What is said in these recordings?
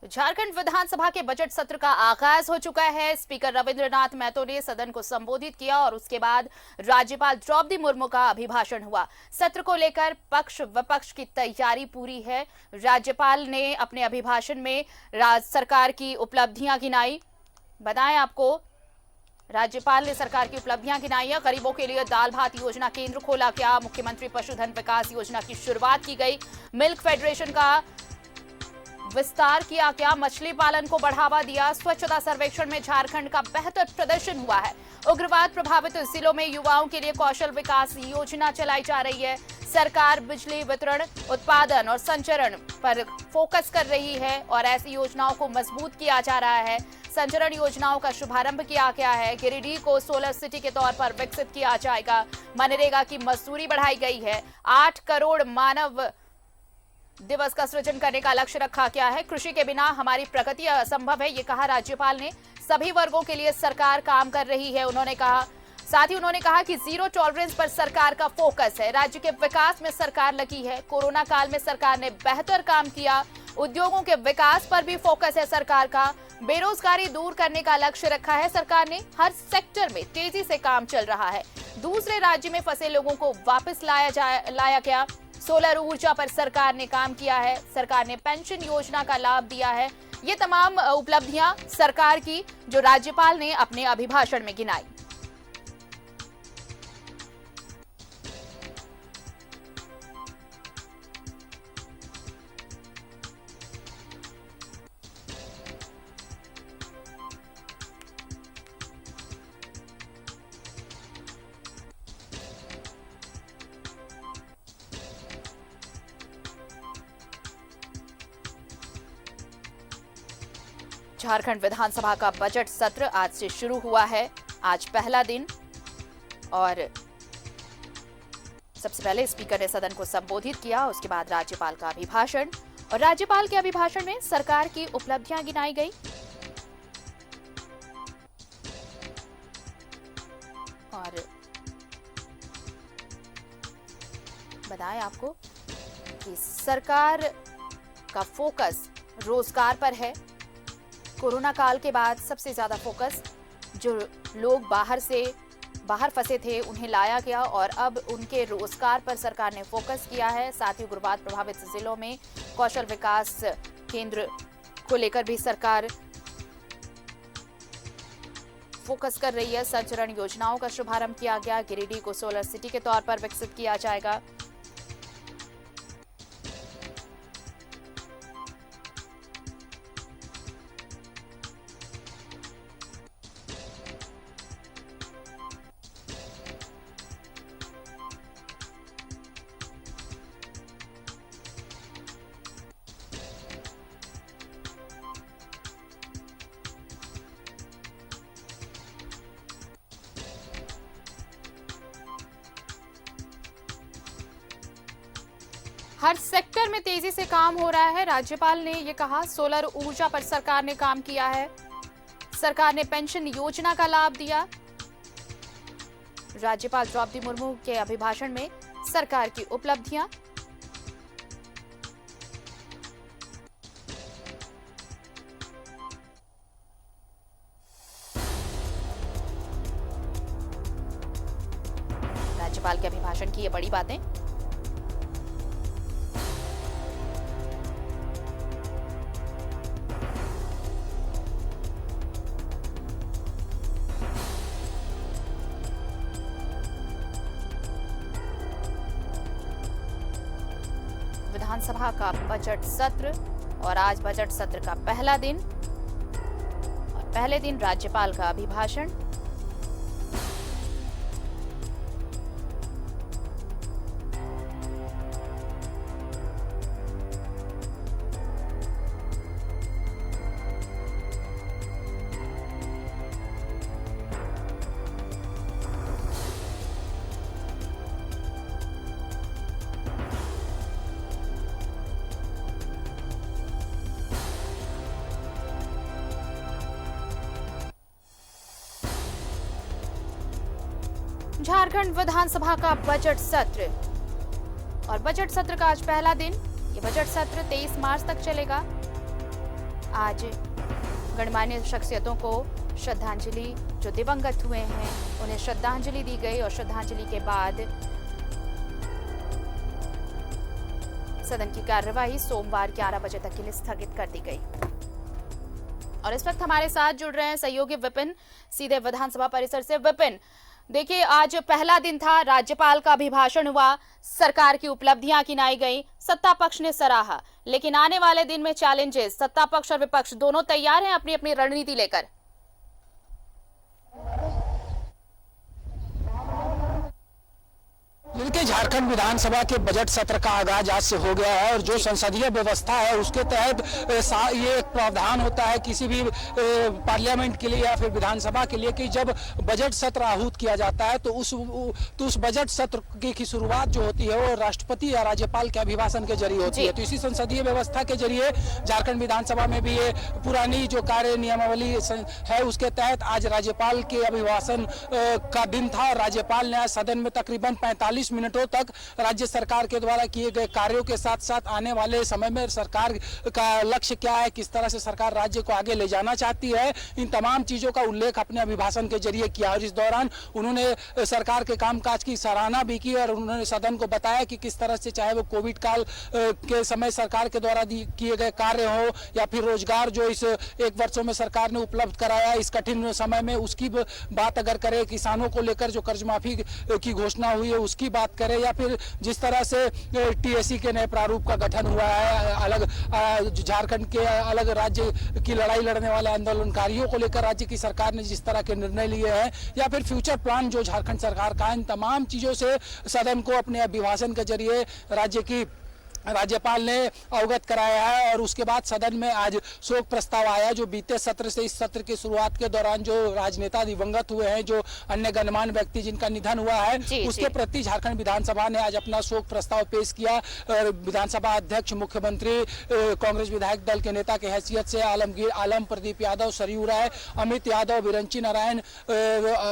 झारखंड विधानसभा के बजट सत्र का आगाज हो चुका है। स्पीकर रविंद्रनाथ महतो ने सदन को संबोधित किया और उसके बाद राज्यपाल द्रौपदी मुर्मू का अभिभाषण हुआ। सत्र को लेकर पक्ष विपक्ष की तैयारी पूरी है। राज्यपाल ने अपने अभिभाषण में राज्य सरकार की उपलब्धियां गिनाई। बताएं आपको, राज्यपाल ने सरकार की उपलब्धियां गिनाई है। गरीबों के लिए दाल भात योजना केंद्र खोला गया। मुख्यमंत्री पशुधन विकास योजना की शुरुआत की गई। मिल्क फेडरेशन का विस्तार किया गया। मछली पालन को बढ़ावा दिया। स्वच्छता सर्वेक्षण में झारखंड का बेहतर प्रदर्शन हुआ है। उग्रवाद प्रभावित जिलों में युवाओं के लिए कौशल विकास योजना चलाई जा रही है। सरकार बिजली वितरण, उत्पादन और संचरण पर फोकस कर रही है और ऐसी योजनाओं को मजबूत किया जा रहा है। संचरण योजनाओं का शुभारंभ किया गया है। गिरिडीह को सोलर सिटी के तौर पर विकसित किया जाएगा। मनरेगा की मजदूरी बढ़ाई गई है। 8 करोड़ मानव दिवस का सृजन करने का लक्ष्य रखा गया है। कृषि के बिना हमारी प्रगति असंभव है, ये कहा राज्यपाल ने। सभी वर्गों के लिए सरकार काम कर रही है, उन्होंने कहा। साथ ही उन्होंने कहा कि जीरो टॉलरेंस पर सरकार का फोकस है। राज्य के विकास में सरकार लगी है। कोरोना काल में सरकार ने बेहतर काम किया। उद्योगों के विकास पर भी फोकस है सरकार का। बेरोजगारी दूर करने का लक्ष्य रखा है सरकार ने। हर सेक्टर में तेजी से काम चल रहा है। दूसरे राज्य में फंसे लोगों को वापस लाया गया। सोलर ऊर्जा पर सरकार ने काम किया है। सरकार ने पेंशन योजना का लाभ दिया है। ये तमाम उपलब्धियां सरकार की जो राज्यपाल ने अपने अभिभाषण में गिनाई। झारखंड विधानसभा का बजट सत्र आज से शुरू हुआ है। आज पहला दिन और सबसे पहले स्पीकर ने सदन को संबोधित किया। उसके बाद राज्यपाल का अभिभाषण और राज्यपाल के अभिभाषण में सरकार की उपलब्धियां गिनाई गई। और बताएं आपको कि सरकार का फोकस रोजगार पर है। कोरोना काल के बाद सबसे ज्यादा फोकस जो लोग बाहर फंसे थे उन्हें लाया गया और अब उनके रोजगार पर सरकार ने फोकस किया है। साथ ही उग्रवाद प्रभावित जिलों में कौशल विकास केंद्र को लेकर भी सरकार फोकस कर रही है। संचरण योजनाओं का शुभारंभ किया गया। गिरिडीह को सोलर सिटी के तौर पर विकसित किया जाएगा। हर सेक्टर में तेजी से काम हो रहा है। राज्यपाल ने यह कहा। सोलर ऊर्जा पर सरकार ने काम किया है। सरकार ने पेंशन योजना का लाभ दिया। राज्यपाल द्रौपदी मुर्मू के अभिभाषण में सरकार की उपलब्धियां। राज्यपाल के अभिभाषण की ये बड़ी बातें। विधानसभा का बजट सत्र और आज बजट सत्र का पहला दिन और पहले दिन राज्यपाल का अभिभाषण। झारखंड विधानसभा का बजट सत्र और बजट सत्र का आज पहला दिन। ये बजट सत्र 23 मार्च तक चलेगा। आज गणमान्य शख्सियतों को श्रद्धांजलि, जो दिवंगत हुए हैं उन्हें श्रद्धांजलि दी गई और श्रद्धांजलि के बाद सदन की कार्यवाही सोमवार 11 बजे तक के लिए स्थगित कर दी गई। और इस वक्त हमारे साथ जुड़ रहे हैं सहयोगी विपिन सीधे विधानसभा परिसर से। विपिन, देखिए आज पहला दिन था, राज्यपाल का अभिभाषण हुआ, सरकार की उपलब्धियां गिनाई गई, सत्ता पक्ष ने सराहा, लेकिन आने वाले दिन में चैलेंजेस, सत्ता पक्ष और विपक्ष दोनों तैयार हैं अपनी अपनी रणनीति लेकर। देखिए, झारखंड विधानसभा के बजट सत्र का आगाज आज से हो गया है और जो संसदीय व्यवस्था है उसके तहत ये एक प्रावधान होता है किसी भी पार्लियामेंट के लिए या फिर विधानसभा के लिए कि जब बजट सत्र आहूत किया जाता है तो उस बजट सत्र की शुरुआत जो होती है वो राष्ट्रपति या राज्यपाल के अभिभाषण के जरिए होती है। तो इसी संसदीय व्यवस्था के जरिए झारखंड विधानसभा में भी ये पुरानी जो कार्य नियमावली है उसके तहत आज राज्यपाल के अभिभाषण का दिन था और राज्यपाल ने आज सदन में तकरीबन 45 मिनटों तक राज्य सरकार के द्वारा किए गए कार्यों के साथ साथ आने वाले समय में सरकार का लक्ष्य क्या है, किस तरह से सरकार राज्य को आगे ले जाना चाहती है, इन तमाम चीजों का उल्लेख अपने अभिभाषण के जरिए किया। और इस दौरान उन्होंने सरकार के कामकाज की सराहना भी की और उन्होंने सदन को बताया कि किस तरह से चाहे वो कोविड काल के समय सरकार के द्वारा किए गए कार्य हो या फिर रोजगार जो इस 1 वर्षों में सरकार ने उपलब्ध कराया इस कठिन समय में, उसकी बात अगर करें, किसानों को लेकर जो कर्ज माफी की घोषणा हुई है उसकी बात करें, या फिर जिस तरह से टीएससी के नए प्रारूप का गठन हुआ है, अलग झारखंड के अलग राज्य की लड़ाई लड़ने वाले आंदोलनकारियों को लेकर राज्य की सरकार ने जिस तरह के निर्णय लिए हैं, या फिर फ्यूचर प्लान जो झारखंड सरकार का, इन तमाम चीजों से सदन को अपने अभिभाषण के जरिए राज्य की राज्यपाल ने अवगत कराया है। और उसके बाद सदन में आज शोक प्रस्ताव आया जो बीते सत्र से इस सत्र की शुरुआत के दौरान जो राजनेता दिवंगत हुए हैं, जो अन्य गणमान्य व्यक्ति जिनका निधन हुआ है, उसके प्रति झारखंड विधानसभा ने आज अपना शोक प्रस्ताव पेश किया। विधानसभा अध्यक्ष, मुख्यमंत्री, कांग्रेस विधायक दल के नेता के हैसियत से आलमगीर आलम, प्रदीप यादव, सरयू राय, अमित यादव, विरंची नारायण,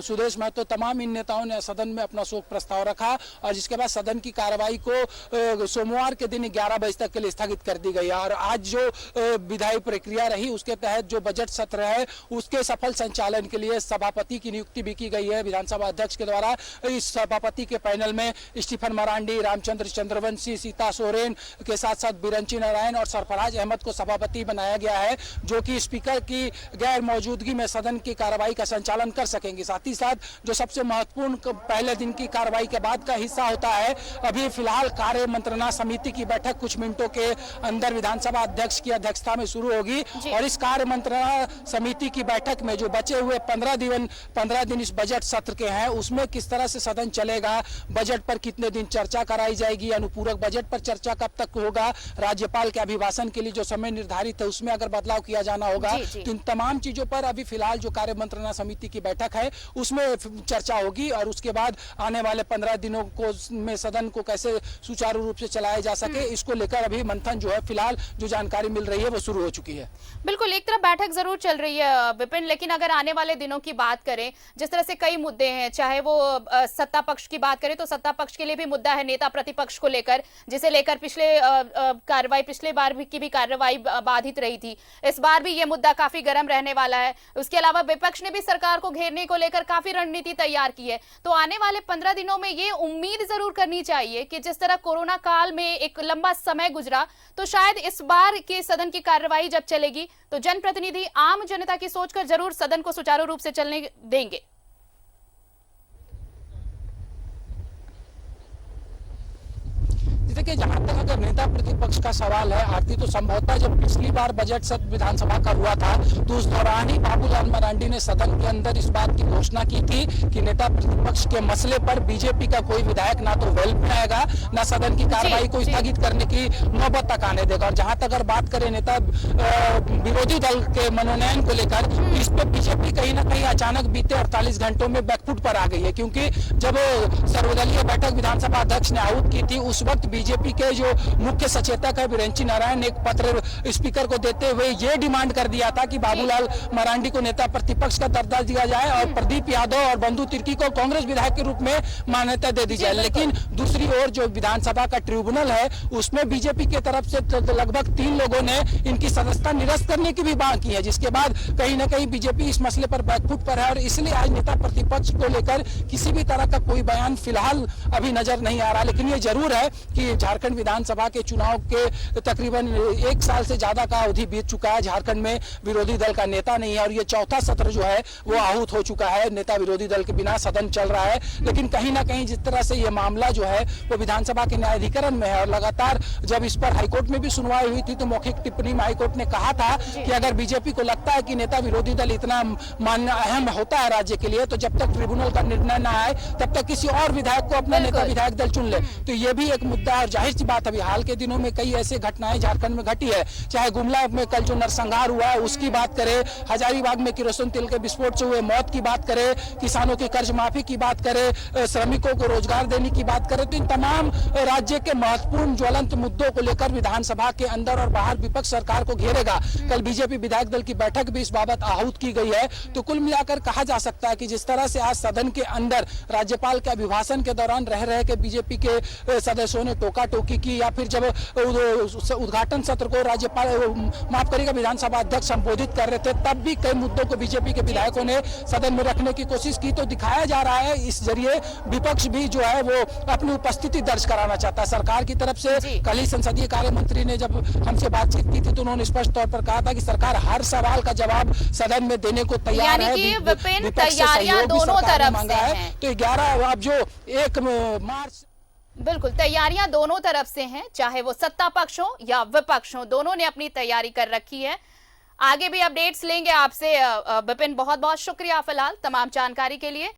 सुदेश महतो, तमाम इन नेताओं ने सदन में अपना शोक प्रस्ताव रखा और जिसके बाद सदन की कार्रवाई को सोमवार के दिन 11 बजे तक के लिए स्थगित कर दी गई। और आज जो विधायी प्रक्रिया रही उसके तहत जो बजट सत्र है उसके सफल संचालन के लिए सभापति की नियुक्ति भी की गई है विधानसभा अध्यक्ष के द्वारा। इस सभापति के पैनल में स्टीफन मरांडी, रामचंद्र चंद्रवंशी, सीता सोरेन के साथ साथ बिरंची नारायण और सरफराज अहमद को सभापति बनाया गया है, जो कि स्पीकर की गैर मौजूदगी में सदन की कार्रवाई का संचालन कर सकेंगे। साथ ही साथ जो सबसे महत्वपूर्ण पहले दिन की कार्रवाई के बाद का हिस्सा होता है, अभी फिलहाल कार्य मंत्रणा समिति की बैठक कुछ मिनटों के अंदर विधानसभा अध्यक्ष की अध्यक्षता में शुरू होगी और इस कार्य मंत्रणा समिति की बैठक में जो बचे हुए 15 दिन इस बजट सत्र के हैं उसमें किस तरह से सदन चलेगा, बजट पर कितने दिन चर्चा कराई जाएगी, अनुपूरक बजट पर चर्चा कब तक होगा, राज्यपाल के अभिभाषण के लिए जो समय निर्धारित है उसमें अगर बदलाव किया जाना होगा, तो इन तमाम चीजों पर अभी फिलहाल जो कार्य मंत्रणा समिति की बैठक है उसमें चर्चा होगी और उसके बाद आने वाले 15 दिनों को में सदन को कैसे सुचारू रूप से चलाया जा सके इसको लेकर अभी मंथन जो है फिलहाल जो जानकारी मिल रही है वो शुरू हो चुकी है। बिल्कुल, एक तरफ बैठक जरूर चल रही है विपिन, लेकिन अगर आने वाले दिनों की बात करें, जिस तरह से कई मुद्दे हैं, चाहे वो सत्ता पक्ष की बात करें तो सत्ता पक्ष के लिए भी मुद्दा है नेता प्रतिपक्ष को लेकर, जिसे लेकर पिछले बार की भी कार्रवाई बाधित रही थी, इस बार भी ये मुद्दा काफी गर्म रहने वाला है। उसके अलावा विपक्ष ने भी सरकार को घेरने को लेकर काफी रणनीति तैयार की है। तो आने वाले 15 दिनों में ये उम्मीद जरूर करनी चाहिए कि जिस तरह कोरोना काल में एक लंबा समय गुजरा, तो शायद इस बार के सदन की कार्रवाई जब चलेगी तो जनप्रतिनिधि आम जनता की सोचकर जरूर सदन को सुचारू रूप से चलने देंगे। देखिए, जहां तक अगर नेता प्रतिपक्ष का सवाल है आरती, तो संभवतः जब पिछली बार बजट सत्र विधानसभा का हुआ था तो उस दौरान ही बाबूलाल मरांडी ने सदन के अंदर इस बात की घोषणा की थी कि नेता प्रतिपक्ष के मसले पर बीजेपी का कोई विधायक ना तो वेल में आएगा, ना सदन की कार्रवाई को स्थगित करने की नौबत तक आने देगा। और जहां तक अगर बात करें नेता विरोधी दल के मनोनयन को लेकर, इस पर बीजेपी कहीं ना कहीं अचानक बीते 48 घंटों में बैकफुट पर आ गई है, क्योंकि जब सर्वदलीय बैठक विधानसभा अध्यक्ष ने आहूत की थी उस वक्त बीजेपी बीजेपी के जो मुख्य सचेतक है वीरेंची नारायण ने एक पत्र स्पीकर को देते हुए ये डिमांड कर दिया था कि बाबूलाल मरांडी को नेता प्रतिपक्ष का दर्जा दिया जाए और प्रदीप यादव और बंधु तिर्की को कांग्रेस विधायक के रूप में मान्यता दे दी जाए। लेकिन दूसरी ओर जो विधानसभा का ट्रिब्यूनल है उसमें बीजेपी की तरफ से लगभग 3 लोगों ने इनकी सदस्यता निरस्त करने की भी मांग की है, जिसके बाद कहीं ना कहीं बीजेपी इस मसले पर बैकफुट पर है और इसलिए आज नेता प्रतिपक्ष को लेकर किसी भी तरह का कोई बयान फिलहाल अभी नजर नहीं आ रहा। लेकिन ये जरूर है कि झारखंड विधानसभा के चुनाव के तकरीबन 1 साल से ज्यादा का अवधि बीत चुका है, झारखंड में विरोधी दल का नेता नहीं है और ये चौथा सत्र जो है वो आहूत हो चुका है, नेता विरोधी दल के बिना सदन चल रहा है। लेकिन कहीं ना कहीं जिस तरह से ये मामला जो है वो विधानसभा के न्यायाधिकरण में है और लगातार जब इस पर हाईकोर्ट में भी सुनवाई हुई थी तो मौखिक टिप्पणी में हाईकोर्ट ने कहा था कि अगर बीजेपी को लगता है कि नेता विरोधी दल इतना मानना अहम होता है राज्य के लिए तो जब तक ट्रिब्यूनल का निर्णय न आए तब तक किसी और विधायक को अपना नेता विधायक दल चुन ले। तो ये भी एक मुद्दा और जाहिर सी बात अभी हाल के दिनों में कई ऐसे घटनाएं झारखंड में घटी है, चाहे गुमला में कल जो नरसंहार हुआ है उसकी बात करें, हजारीबाग में किरोसिन तेल के विस्फोट से हुए मौत की बात करें, किसानों की कर्ज माफी की बात करें, श्रमिकों को रोजगार देने की बात करें, तो इन तमाम राज्य के महत्वपूर्ण ज्वलंत मुद्दों को लेकर विधानसभा के अंदर और बाहर विपक्ष सरकार को घेरेगा। कल बीजेपी विधायक दल की बैठक भी इस बाबत आहूत की गई है। तो कुल मिलाकर कहा जा सकता है कि जिस तरह से आज सदन के अंदर राज्यपाल के अभिभाषण के दौरान रह के बीजेपी के सदस्यों ने टोका टोकी की या फिर जब उद्घाटन सत्र को राज्यपाल माफ करेगा विधानसभा अध्यक्ष संबोधित कर रहे थे तब भी कई मुद्दों को बीजेपी के विधायकों ने सदन में रखने की कोशिश की। तो दिखाया जा रहा है इस जरिए विपक्ष भी जो है वो अपनी उपस्थिति दर्ज कराना चाहता है सरकार की तरफ से। कल ही संसदीय कार्य मंत्री ने जब हमसे बातचीत की थी तो उन्होंने स्पष्ट तौर पर कहा था कि सरकार हर सवाल का जवाब सदन में देने को तैयार है। यानी कि विपिन तैयारियां दोनों तरफ से हैं। तो 11 अब जो 1 मार्च बिल्कुल तैयारियां दोनों तरफ से हैं, चाहे वो सत्ता पक्ष हो या विपक्ष हो, दोनों ने अपनी तैयारी कर रखी है। आगे भी अपडेट्स लेंगे आपसे विपिन, बहुत बहुत शुक्रिया फिलहाल तमाम जानकारी के लिए।